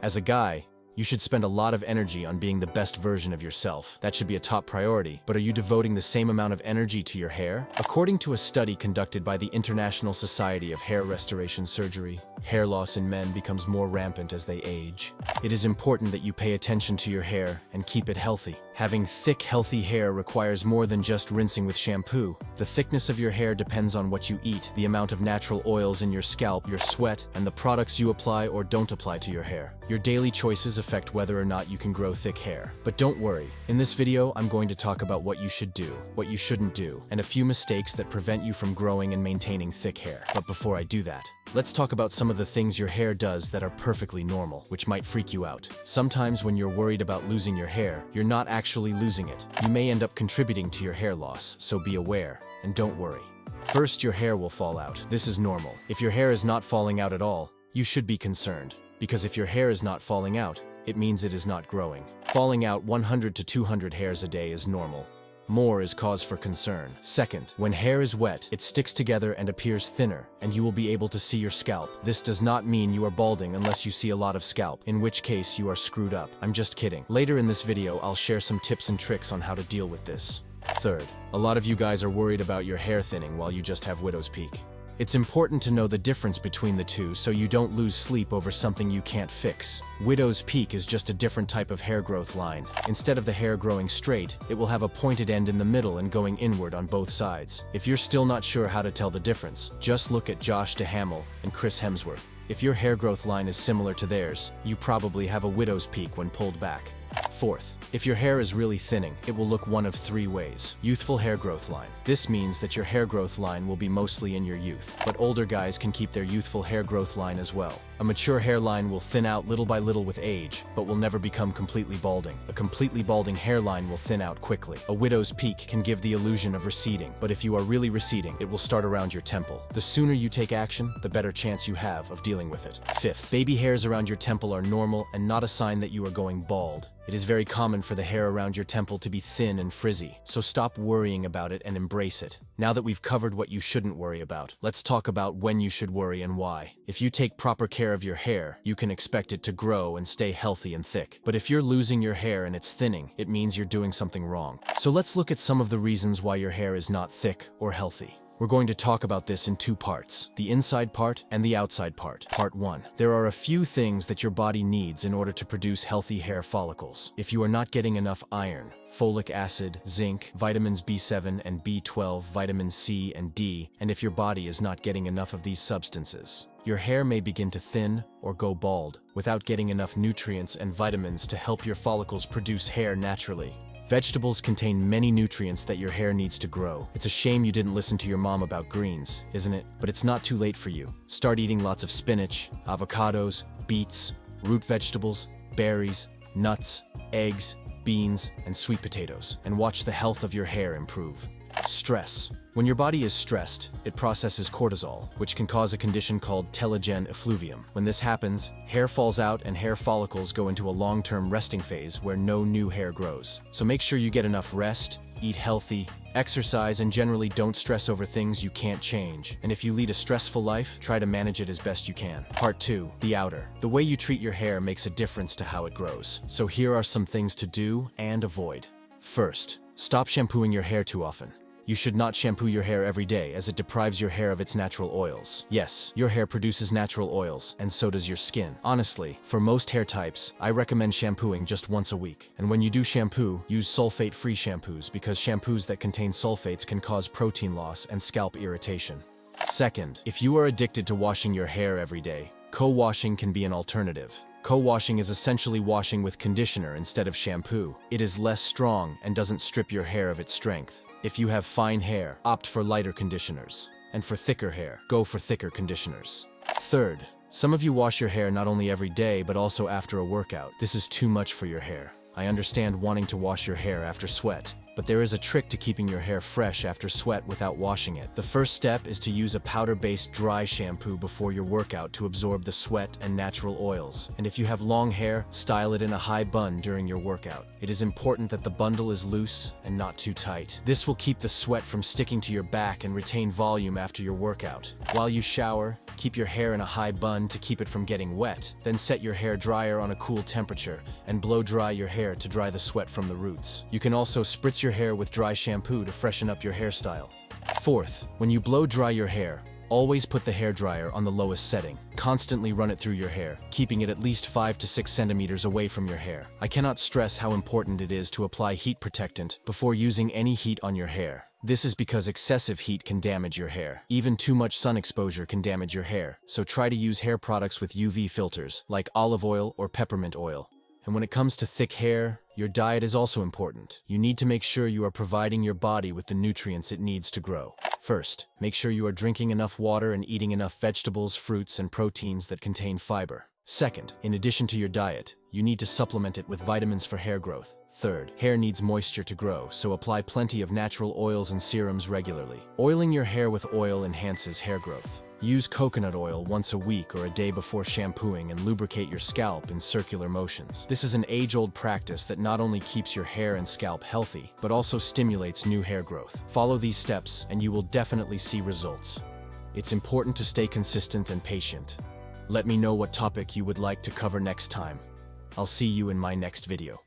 As a guy, you should spend a lot of energy on being the best version of yourself. That should be a top priority. But are you devoting the same amount of energy to your hair? According to a study conducted by the International Society of Hair Restoration Surgery, hair loss in men becomes more rampant as they age. It is important that you pay attention to your hair and keep it healthy. Having thick, healthy hair requires more than just rinsing with shampoo. The thickness of your hair depends on what you eat, the amount of natural oils in your scalp, your sweat, and the products you apply or don't apply to your hair. Your daily choices affect whether or not you can grow thick hair. But don't worry, in this video I'm going to talk about what you should do, what you shouldn't do, and a few mistakes that prevent you from growing and maintaining thick hair. But before I do that, let's talk about some of the things your hair does that are perfectly normal, which might freak you out. Sometimes when you're worried about losing your hair, you're not actually losing it. You may end up contributing to your hair loss, so be aware, and don't worry. First, your hair will fall out. This is normal. If your hair is not falling out at all, you should be concerned. Because if your hair is not falling out, it means it is not growing. Falling out 100 to 200 hairs a day is normal. More is cause for concern. Second, when hair is wet, it sticks together and appears thinner, and you will be able to see your scalp. This does not mean you are balding unless you see a lot of scalp, in which case you are screwed up. I'm just kidding. Later in this video, I'll share some tips and tricks on how to deal with this. Third, a lot of you guys are worried about your hair thinning while you just have widow's peak. It's important to know the difference between the two so you don't lose sleep over something you can't fix. Widow's peak is just a different type of hair growth line. Instead of the hair growing straight, it will have a pointed end in the middle and going inward on both sides. If you're still not sure how to tell the difference, just look at Josh Duhamel and Chris Hemsworth. If your hair growth line is similar to theirs, you probably have a widow's peak when pulled back. Fourth, if your hair is really thinning, it will look one of three ways. Youthful hair growth line. This means that your hair growth line will be mostly in your youth, but older guys can keep their youthful hair growth line as well. A mature hairline will thin out little by little with age, but will never become completely balding. A completely balding hairline will thin out quickly. A widow's peak can give the illusion of receding, but if you are really receding, it will start around your temple. The sooner you take action, the better chance you have of dealing with it. Fifth, baby hairs around your temple are normal and not a sign that you are going bald. It is very common for the hair around your temple to be thin and frizzy, so stop worrying about it and embrace it. Now that we've covered what you shouldn't worry about, let's talk about when you should worry and why. If you take proper care of your hair, you can expect it to grow and stay healthy and thick. But if you're losing your hair and it's thinning, it means you're doing something wrong. So let's look at some of the reasons why your hair is not thick or healthy. We're going to talk about this in two parts, the inside part and the outside part. Part 1. There are a few things that your body needs in order to produce healthy hair follicles. If you are not getting enough iron, folic acid, zinc, vitamins B7 and B12, vitamin C and D, and if your body is not getting enough of these substances, your hair may begin to thin or go bald without getting enough nutrients and vitamins to help your follicles produce hair naturally. Vegetables contain many nutrients that your hair needs to grow. It's a shame you didn't listen to your mom about greens, isn't it? But it's not too late for you. Start eating lots of spinach, avocados, beets, root vegetables, berries, nuts, eggs, beans, and sweet potatoes, and watch the health of your hair improve. Stress. When your body is stressed, it processes cortisol, which can cause a condition called telogen effluvium. When this happens, hair falls out and hair follicles go into a long-term resting phase where no new hair grows. So make sure you get enough rest, eat healthy, exercise, and generally don't stress over things you can't change. And if you lead a stressful life, try to manage it as best you can. Part 2. The outer. The way you treat your hair makes a difference to how it grows. So here are some things to do and avoid. First, stop shampooing your hair too often. You should not shampoo your hair every day as it deprives your hair of its natural oils. Yes, your hair produces natural oils, and so does your skin. Honestly, for most hair types, I recommend shampooing just once a week. And when you do shampoo, use sulfate-free shampoos because shampoos that contain sulfates can cause protein loss and scalp irritation. Second, if you are addicted to washing your hair every day, co-washing can be an alternative. Co-washing is essentially washing with conditioner instead of shampoo. It is less strong and doesn't strip your hair of its strength. If you have fine hair, opt for lighter conditioners. And for thicker hair, go for thicker conditioners. Third, some of you wash your hair not only every day but also after a workout. This is too much for your hair. I understand wanting to wash your hair after sweat. But there is a trick to keeping your hair fresh after sweat without washing it. The first step is to use a powder-based dry shampoo before your workout to absorb the sweat and natural oils. And if you have long hair, style it in a high bun during your workout. It is important that the bundle is loose and not too tight. This will keep the sweat from sticking to your back and retain volume after your workout. While you shower, keep your hair in a high bun to keep it from getting wet. Then set your hair dryer on a cool temperature and blow dry your hair to dry the sweat from the roots. You can also spritz your hair with dry shampoo to freshen up your hairstyle. Fourth, when you blow dry your hair, always put the hairdryer on the lowest setting. Constantly run it through your hair, keeping it at least 5 to 6 centimeters away from your hair. I cannot stress how important it is to apply heat protectant before using any heat on your hair. This is because excessive heat can damage your hair. Even too much sun exposure can damage your hair, so try to use hair products with UV filters, like olive oil or peppermint oil. And when it comes to thick hair, your diet is also important. You need to make sure you are providing your body with the nutrients it needs to grow. First, make sure you are drinking enough water and eating enough vegetables, fruits, and proteins that contain fiber. Second, in addition to your diet, you need to supplement it with vitamins for hair growth. Third, hair needs moisture to grow, so apply plenty of natural oils and serums regularly. Oiling your hair with oil enhances hair growth. Use coconut oil once a week or a day before shampooing and lubricate your scalp in circular motions. This is an age-old practice that not only keeps your hair and scalp healthy, but also stimulates new hair growth. Follow these steps and you will definitely see results. It's important to stay consistent and patient. Let me know what topic you would like to cover next time. I'll see you in my next video.